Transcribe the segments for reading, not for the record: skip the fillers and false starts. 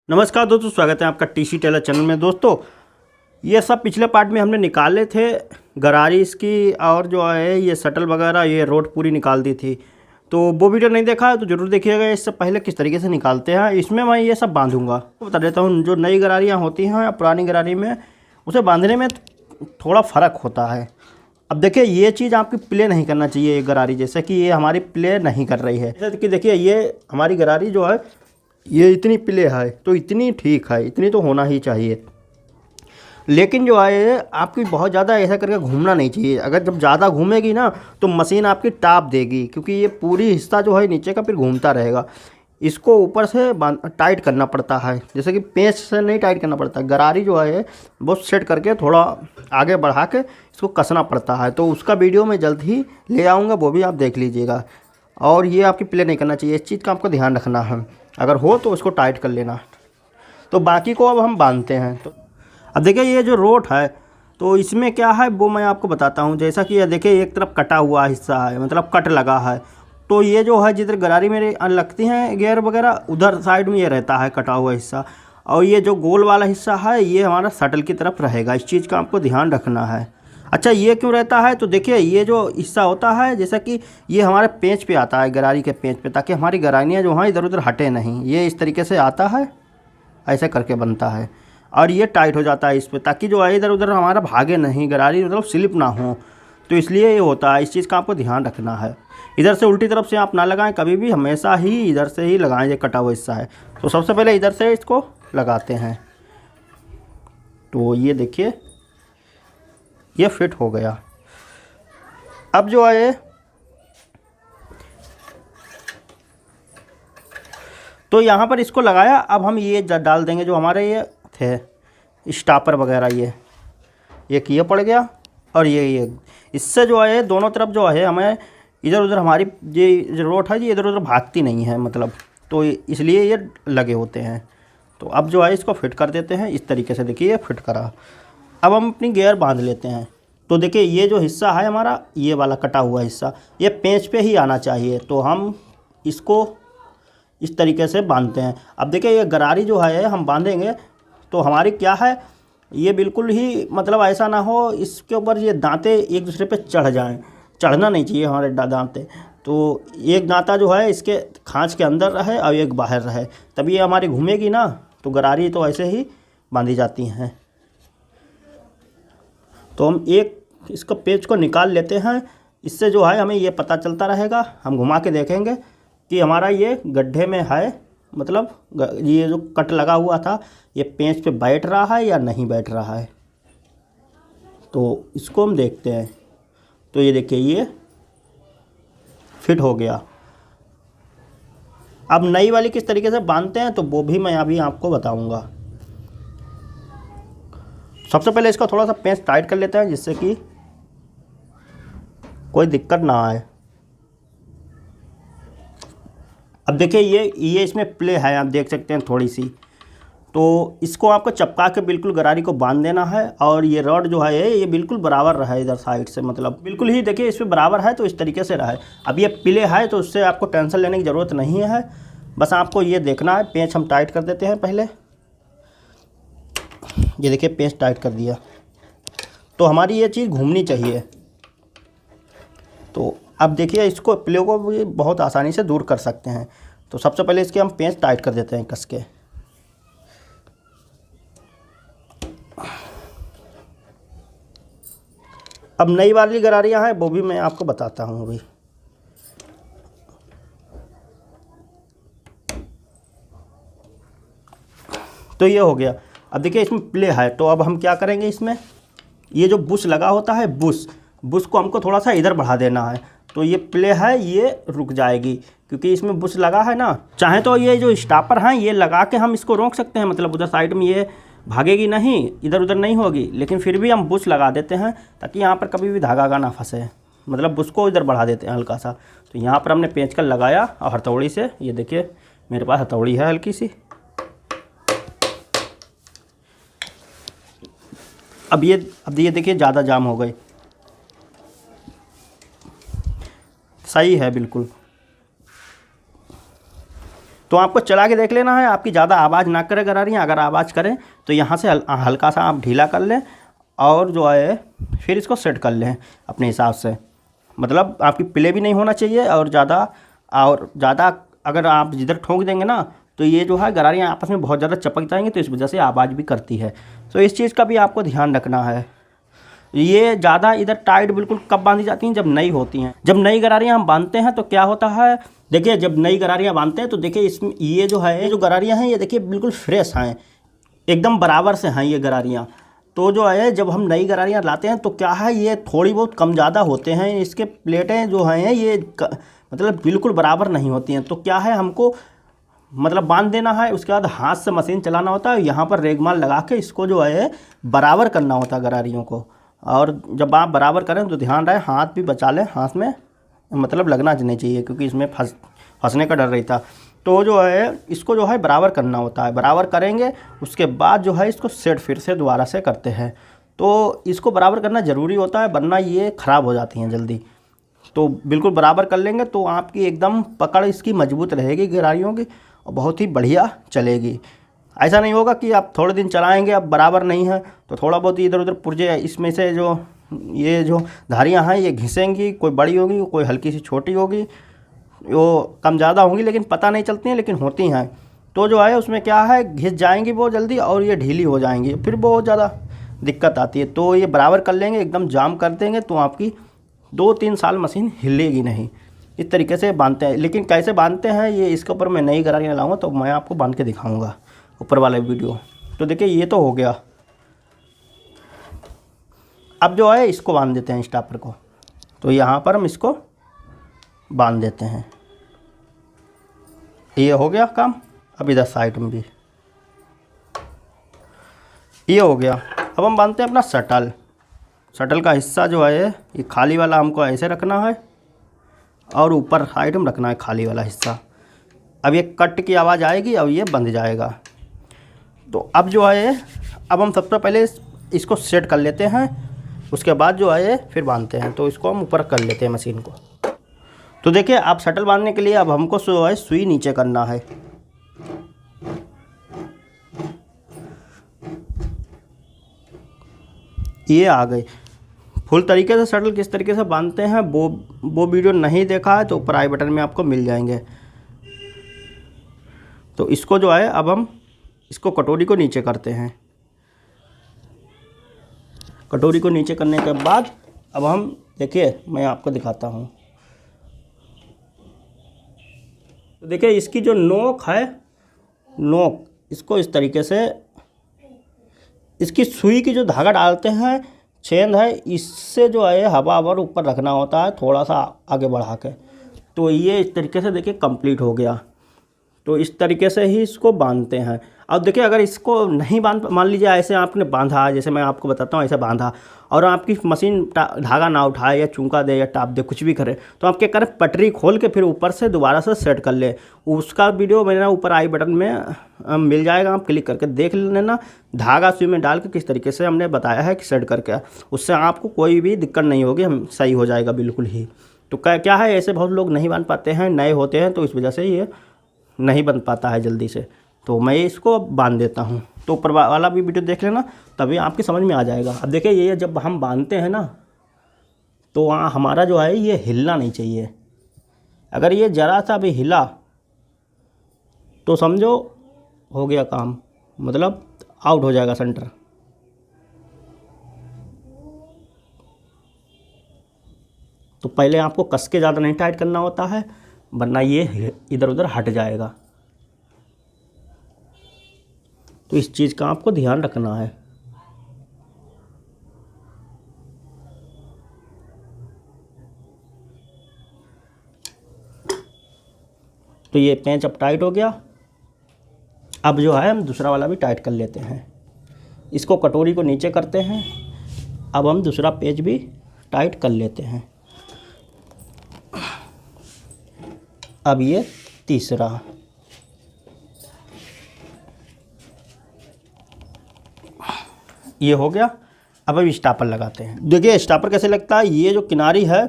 नमस्कार दोस्तों, स्वागत है आपका टीसी टेलर चैनल में। दोस्तों ये सब पिछले पार्ट में हमने निकाले थे गरारी इसकी, और जो है ये शटल वगैरह, ये रोड पूरी निकाल दी थी। तो वो वीडियो नहीं देखा है तो ज़रूर देखिएगा। इससे पहले किस तरीके से निकालते हैं इसमें मैं ये सब बांधूंगा, बता देता हूँ। जो नई गरारियाँ होती हैं या पुरानी गरारी में, उसे बांधने में थोड़ा फ़र्क होता है। अब देखिए, ये चीज़ आपकी प्ले नहीं करना चाहिए ये गरारी, जैसे कि ये हमारी प्ले नहीं कर रही है। जैसे कि देखिए, ये हमारी गरारी जो है ये इतनी प्ले है तो इतनी ठीक है, इतनी तो होना ही चाहिए। लेकिन जो है आपकी बहुत ज़्यादा ऐसा करके घूमना नहीं चाहिए। अगर जब ज़्यादा घूमेगी ना तो मशीन आपकी टाप देगी, क्योंकि ये पूरी हिस्सा जो है नीचे का फिर घूमता रहेगा। इसको ऊपर से टाइट करना पड़ता है, जैसे कि पेंच से नहीं टाइट करना पड़ता। गरारी जो है वो सेट करके थोड़ा आगे बढ़ा के इसको कसना पड़ता है। तो उसका वीडियो मैं जल्द ही ले आऊँगा, वो भी आप देख लीजिएगा। और ये आपकी प्ले नहीं करना चाहिए, इस चीज़ का आपको ध्यान रखना है। अगर हो तो इसको टाइट कर लेना। तो बाकी को अब हम बांधते हैं। तो अब देखिए, ये जो रोड है तो इसमें क्या है वो मैं आपको बताता हूँ। जैसा कि ये देखिए, एक तरफ कटा हुआ हिस्सा है, मतलब कट लगा है। तो ये जो है जिधर गरारी मेरे लगती हैं गियर वगैरह, उधर साइड में ये रहता है कटा हुआ हिस्सा। और ये जो गोल वाला हिस्सा है ये हमारा शटल की तरफ रहेगा। इस चीज़ का आपको ध्यान रखना है। अच्छा, ये क्यों रहता है? तो देखिए, ये जो हिस्सा होता है जैसा कि ये हमारे पेंच पे आता है, गरारी के पेंच पे, ताकि हमारी गरारियाँ जो हैं इधर उधर हटे नहीं। ये इस तरीके से आता है, ऐसे करके बनता है। और ये टाइट हो जाता है इस पे, ताकि जो है इधर उधर हमारा भागे नहीं, गरारी मतलब स्लिप ना हो। तो इसलिए ये होता है। इस चीज़ का आपको ध्यान रखना है। इधर से उल्टी तरफ से आप ना लगाएं कभी भी, हमेशा ही इधर से ही लगाएं। ये कटा हुआ हिस्सा है तो सबसे पहले इधर से इसको लगाते हैं। तो ये देखिए, ये फिट हो गया। अब जो है तो यहाँ पर इसको लगाया। अब हम ये डाल देंगे जो हमारे ये थे स्टॉपर वगैरह, ये किया पड़ गया। और ये इससे जो है दोनों तरफ जो है हमें इधर उधर हमारी ये रोड है, ये इधर उधर भागती नहीं है, मतलब। तो इसलिए ये लगे होते हैं। तो अब जो है इसको फिट कर देते हैं इस तरीके से। देखिए, ये फिट करा। अब हम अपनी गियर बांध लेते हैं। तो देखिए, ये जो हिस्सा है हमारा, ये वाला कटा हुआ हिस्सा, ये पेंच पे ही आना चाहिए। तो हम इसको इस तरीके से बांधते हैं। अब देखिए, ये गरारी जो है हम बांधेंगे तो हमारी क्या है, ये बिल्कुल ही मतलब ऐसा ना हो इसके ऊपर ये दांते एक दूसरे पे चढ़ जाएं। चढ़ना नहीं चाहिए हमारे दांते। तो एक दांता जो है इसके खांच के अंदर रहे और एक बाहर रहे, तभी ये हमारी घूमेगी ना। तो गरारी तो ऐसे ही बांधी जाती हैं। तो हम एक इसको पेच को निकाल लेते हैं। इससे जो है हमें ये पता चलता रहेगा। हम घुमा के देखेंगे कि हमारा ये गड्ढे में है, मतलब ये जो कट लगा हुआ था ये पेंच पे बैठ रहा है या नहीं बैठ रहा है। तो इसको हम देखते हैं। तो ये देखिए, ये फिट हो गया। अब नई वाली किस तरीके से बांधते हैं तो वो भी मैं अभी आपको बताऊंगा। सबसे पहले इसको थोड़ा सा पेंच टाइट कर लेते हैं, जिससे कि कोई दिक्कत ना आए। अब देखिए, ये इसमें प्ले है, आप देख सकते हैं थोड़ी सी। तो इसको आपको चपका के बिल्कुल गरारी को बांध देना है। और ये रॉड जो है ये बिल्कुल बराबर रहे इधर साइड से, मतलब बिल्कुल ही देखिए इसमें बराबर है, तो इस तरीके से रहे। अब ये प्ले है तो उससे आपको टेंशन लेने की ज़रूरत नहीं है। बस आपको ये देखना है। पेंच हम टाइट कर देते हैं पहले। ये देखिए, पेंच टाइट कर दिया। तो हमारी ये चीज़ घूमनी चाहिए। तो अब देखिए, इसको प्ले को भी बहुत आसानी से दूर कर सकते हैं। तो सबसे पहले इसके हम पेंच टाइट कर देते हैं कस के। अब नई वाली गरारियाँ हैं वो भी मैं आपको बताता हूँ अभी। तो ये हो गया। अब देखिए, इसमें प्ले है। तो अब हम क्या करेंगे, इसमें ये जो बुश लगा होता है, बुश को हमको थोड़ा सा इधर बढ़ा देना है। तो ये प्ले है, ये रुक जाएगी, क्योंकि इसमें बुश लगा है ना। चाहे तो ये जो स्टॉपर हैं ये लगा के हम इसको रोक सकते हैं, मतलब उधर साइड में ये भागेगी नहीं, इधर उधर नहीं होगी। लेकिन फिर भी हम बुश लगा देते हैं ताकि यहाँ पर कभी भी धागा ना फंसे, मतलब बुश को इधर बढ़ा देते हैं हल्का सा। तो यहाँ पर हमने पेंच लगाया और हथौड़ी से, ये देखिए मेरे पास हथौड़ी है हल्की सी। अब ये देखिए, ज़्यादा जाम हो गई। सही है बिल्कुल। तो आपको चला के देख लेना है, आपकी ज़्यादा आवाज़ ना करे गरारियाँ। अगर आवाज़ करें तो यहाँ से हल्का सा आप ढीला कर लें और जो है फिर इसको सेट कर लें अपने हिसाब से। मतलब आपकी प्ले भी नहीं होना चाहिए और ज़्यादा अगर आप जिधर ठोक देंगे ना तो ये जो है गरारियाँ आपस में बहुत ज़्यादा चपक जाएंगी, तो इस वजह से आवाज़ भी करती है। तो इस चीज़ का भी आपको ध्यान रखना है। ये ज़्यादा इधर टाइट बिल्कुल कब बांधी जाती हैं, जब नई होती हैं। जब नई गरारियाँ हम बांधते हैं तो क्या होता है, देखिए जब नई गरारियाँ बांधते हैं तो देखिए इसमें ये जो है, ये जो गरारियाँ हैं ये देखिए बिल्कुल फ्रेश हैं, एकदम बराबर से हैं ये गरारियाँ। तो जो है जब हम नई गरारियाँ लाते हैं तो क्या है, ये थोड़ी बहुत कम ज़्यादा होते हैं, इसके प्लेटें जो हैं ये मतलब बिल्कुल बराबर नहीं होती हैं। तो क्या है, हमको मतलब बांध देना है, उसके बाद हाथ से मशीन चलाना होता है, यहाँ पर रेगमाल लगा के इसको जो है बराबर करना होता है गरारियों को। और जब आप बराबर करें तो ध्यान रहे हाथ भी बचा लें, हाथ में मतलब लगना नहीं चाहिए क्योंकि इसमें फंसने का डर रहता। तो जो है इसको जो है बराबर करना होता है, बराबर करेंगे उसके बाद जो है इसको सेट फिर से दोबारा से करते हैं। तो इसको बराबर करना ज़रूरी होता है वरना ये ख़राब हो जाती हैं जल्दी। तो बिल्कुल बराबर कर लेंगे तो आपकी एकदम पकड़ इसकी मजबूत रहेगी गरारियों की और बहुत ही बढ़िया चलेगी। ऐसा नहीं होगा कि आप थोड़े दिन चलाएंगे अब बराबर नहीं है तो थोड़ा बहुत इधर उधर पुर्जे इसमें से जो ये जो धारियाँ हैं ये घिसेंगी, कोई बड़ी होगी कोई हल्की सी छोटी होगी, वो कम ज़्यादा होंगी लेकिन पता नहीं चलती हैं लेकिन होती हैं। तो जो है उसमें क्या है, घिस जाएंगी बहुत जल्दी और ये ढीली हो जाएंगी, फिर बहुत ज़्यादा दिक्कत आती है। तो ये बराबर कर लेंगे, एकदम जाम कर देंगे तो आपकी 2-3 साल मशीन हिलेगी नहीं। इस तरीके से बांधते हैं, लेकिन कैसे बांधते हैं ये इसके ऊपर मैं नई गरारियाँ लाऊंगा तो मैं आपको बांध के दिखाऊंगा ऊपर वाला वीडियो। तो देखिए ये तो हो गया, अब जो है इसको बांध देते हैं स्टॉपर को। तो यहाँ पर हम इसको बांध देते हैं, ये हो गया काम। अब इधर साइड में भी ये हो गया। अब हम बांधते हैं अपना शटल का हिस्सा जो है ये खाली वाला हमको ऐसे रखना है और ऊपर साइड में रखना है खाली वाला हिस्सा। अब ये कट की आवाज़ आएगी, अब ये बंध जाएगा। तो अब जो है अब हम सबसे पहले इसको सेट कर लेते हैं, उसके बाद जो है फिर बांधते हैं। तो इसको हम ऊपर कर लेते हैं मशीन को। तो देखिए अब शटल बांधने के लिए अब हमको जो है सुई नीचे करना है। ये आ गई फुल तरीके से शटल किस तरीके से बांधते हैं वो वीडियो नहीं देखा है तो ऊपर आई बटन में आपको मिल जाएंगे। तो इसको जो है अब हम इसको कटोरी को नीचे करते हैं। कटोरी को नीचे करने के बाद अब हम देखिए मैं आपको दिखाता हूँ। तो देखिए इसकी जो नोक है, नोक इसको इस तरीके से इसकी सुई की जो धागा डालते हैं छेद है, इससे जो है हवा ऊपर रखना होता है थोड़ा सा आगे बढ़ा के। तो ये इस तरीके से देखिए कंप्लीट हो गया। तो इस तरीके से ही इसको बांधते हैं। अब देखिए अगर इसको नहीं मान लीजिए ऐसे आपने बांधा, जैसे मैं आपको बताता हूँ ऐसे बांधा और आपकी मशीन धागा ना उठाए या चूंका दे या टाप दे कुछ भी करे तो आप क्या करें, पटरी खोल के फिर ऊपर से दोबारा से सेट कर ले। उसका वीडियो मेरा ऊपर आई बटन में मिल जाएगा, आप क्लिक करके देख लेना। धागा सुई में डाल के किस तरीके से हमने बताया है कि सेट करके, उससे आपको कोई भी दिक्कत नहीं होगी, हम सही हो जाएगा बिल्कुल ही। तो क्या है, ऐसे बहुत लोग नहीं बांध पाते हैं, नए होते हैं तो इस वजह से ये नहीं बन पाता है जल्दी से। तो मैं इसको बांध देता हूँ। तो ऊपर वाला भी वीडियो देख लेना, तभी आपकी समझ में आ जाएगा। अब देखिए ये जब हम बांधते हैं ना तो वहाँ हमारा जो है ये हिलना नहीं चाहिए। अगर ये ज़रा सा भी हिला तो समझो हो गया काम, मतलब आउट हो जाएगा सेंटर। तो पहले आपको कस के ज़्यादा नहीं टाइट करना होता है वरना ये इधर उधर हट जाएगा। तो इस चीज़ का आपको ध्यान रखना है। तो ये पेंच अब टाइट हो गया। अब जो है हम दूसरा वाला भी टाइट कर लेते हैं। इसको कटोरी को नीचे करते हैं। अब हम दूसरा पेंच भी टाइट कर लेते हैं। अब ये तीसरा, ये हो गया। अब स्टॉपर लगाते हैं। देखिए स्टॉपर कैसे लगता है, ये जो किनारी है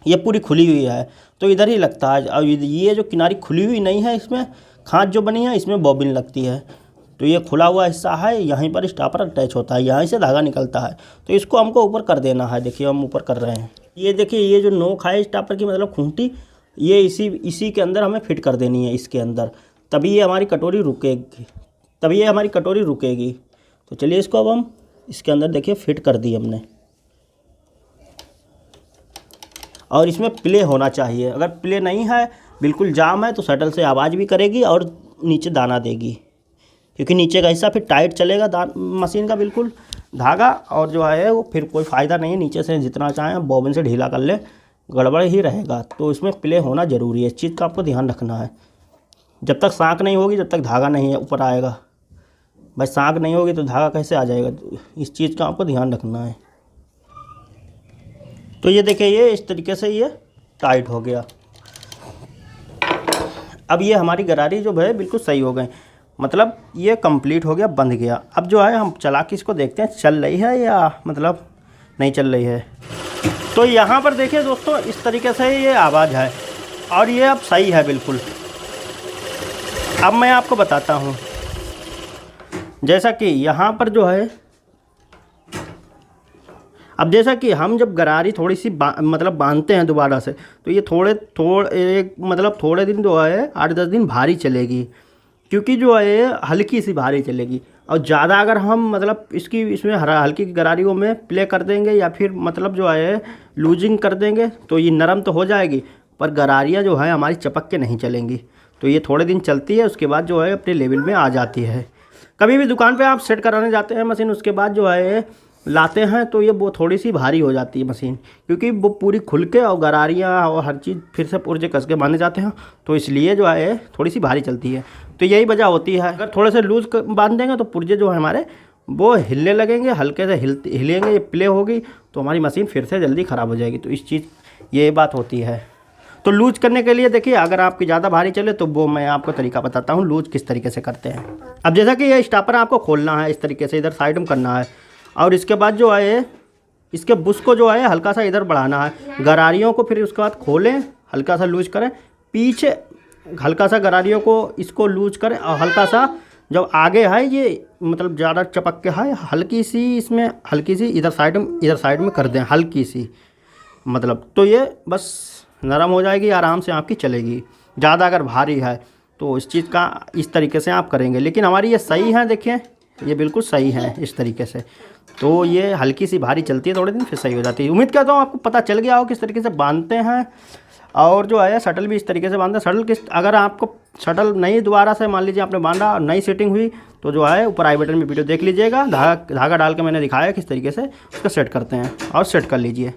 ये पूरी खुली हुई है तो इधर ही लगता है। और ये जो किनारी खुली हुई नहीं है, इसमें खांच जो बनी है इसमें बॉबिन लगती है। तो ये खुला हुआ हिस्सा है, यहीं पर स्टॉपर अटैच होता है, यहाँ से धागा निकलता है। तो इसको हमको ऊपर कर देना है। देखिए हम ऊपर कर रहे हैं। ये देखिए ये जो नोक है स्टॉपर की, मतलब खूंटी, ये इसी के अंदर हमें फिट कर देनी है, इसके अंदर। तभी ये हमारी कटोरी रुकेगी। तो चलिए इसको अब हम इसके अंदर देखिए फिट कर दी हमने। और इसमें प्ले होना चाहिए। अगर प्ले नहीं है, बिल्कुल जाम है, तो शटल से आवाज़ भी करेगी और नीचे दाना देगी, क्योंकि नीचे का हिस्सा फिर टाइट चलेगा मशीन का बिल्कुल धागा। और जो है वो फिर कोई फ़ायदा नहीं है, नीचे से जितना चाहें बॉबिन से ढीला कर ले, गड़बड़ ही रहेगा। तो इसमें प्ले होना ज़रूरी है, इस चीज़ का आपको ध्यान रखना है। जब तक सांक नहीं होगी, जब तक धागा नहीं ऊपर आएगा। भाई सांक नहीं होगी तो धागा कैसे आ जाएगा? इस चीज़ का आपको ध्यान रखना है। तो ये देखिए ये इस तरीके से ये टाइट हो गया। अब ये हमारी गरारी जो है बिल्कुल सही हो गई, मतलब ये कंप्लीट हो गया, बंध गया। अब जो है हम चला के इसको देखते हैं चल रही है या मतलब नहीं चल रही है। तो यहाँ पर देखिए दोस्तों, इस तरीके से ये आवाज़ है और ये अब सही है बिल्कुल। अब मैं आपको बताता हूँ, जैसा कि यहाँ पर जो है, अब जैसा कि हम जब गरारी थोड़ी सी मतलब बांधते हैं दोबारा से, तो ये थोड़े दिन जो है 8-10 दिन भारी चलेगी, क्योंकि जो है हल्की सी भारी चलेगी। और ज़्यादा अगर हम मतलब इसमें हल्की गरारियों में प्ले कर देंगे या फिर मतलब जो है लूजिंग कर देंगे, तो ये नरम तो हो जाएगी, पर गरारियाँ जो है हमारी चपक के नहीं चलेंगी। तो ये थोड़े दिन चलती है, उसके बाद जो है अपने लेवल में आ जाती है। कभी भी दुकान पे आप सेट कराने जाते हैं मशीन, उसके बाद जो है लाते हैं तो ये वो थोड़ी सी भारी हो जाती है मशीन, क्योंकि वो पूरी खुल के और गरारियाँ और हर चीज़ फिर से पुर्जे कस के बांधे जाते हैं, तो इसलिए जो है थोड़ी सी भारी चलती है। तो यही वजह होती है। अगर थोड़े से लूज़ बांध देंगे तो पुर्जे जो है हमारे वो हिलने लगेंगे, हल्के से हिलेंगे, ये प्ले होगी तो हमारी मशीन फिर से जल्दी ख़राब हो जाएगी। तो इस चीज़ ये बात होती है। तो लूज करने के लिए देखिए, अगर आपकी ज़्यादा भारी चले तो वो मैं आपको तरीका बताता हूँ लूज किस तरीके से करते हैं। अब जैसा कि ये स्टॉपर आपको खोलना है, इस तरीके से इधर साइड में करना है, और इसके बाद जो है इसके बुश को जो है हल्का सा इधर बढ़ाना है। गरारियों को फिर उसके बाद खोलें, हल्का सा लूज करें, पीछे हल्का सा गरारियों को इसको लूज करें, और हल्का सा जब आगे है ये मतलब ज़्यादा चपक के है, हल्की सी इसमें हल्की सी इधर साइड में कर दें, हल्की सी मतलब। तो ये बस नरम हो जाएगी, आराम से आपकी चलेगी। ज़्यादा अगर भारी है तो इस चीज़ का इस तरीके से आप करेंगे। लेकिन हमारी ये सही है, देखिए ये बिल्कुल सही है इस तरीके से। तो ये हल्की सी भारी चलती है थोड़े दिन, फिर सही हो जाती है। उम्मीद करता हूँ आपको पता चल गया हो किस तरीके से बांधते हैं। और जो है शटल भी इस तरीके से बांधते हैं। अगर आपको शटल नहीं दोबारा से मान लीजिए आपने बांधा और नई सेटिंग हुई, तो जो है ऊपर आई बटन में वीडियो देख लीजिएगा, धागा डाल के मैंने दिखाया किस तरीके से उसको सेट करते हैं, और सेट कर लीजिए।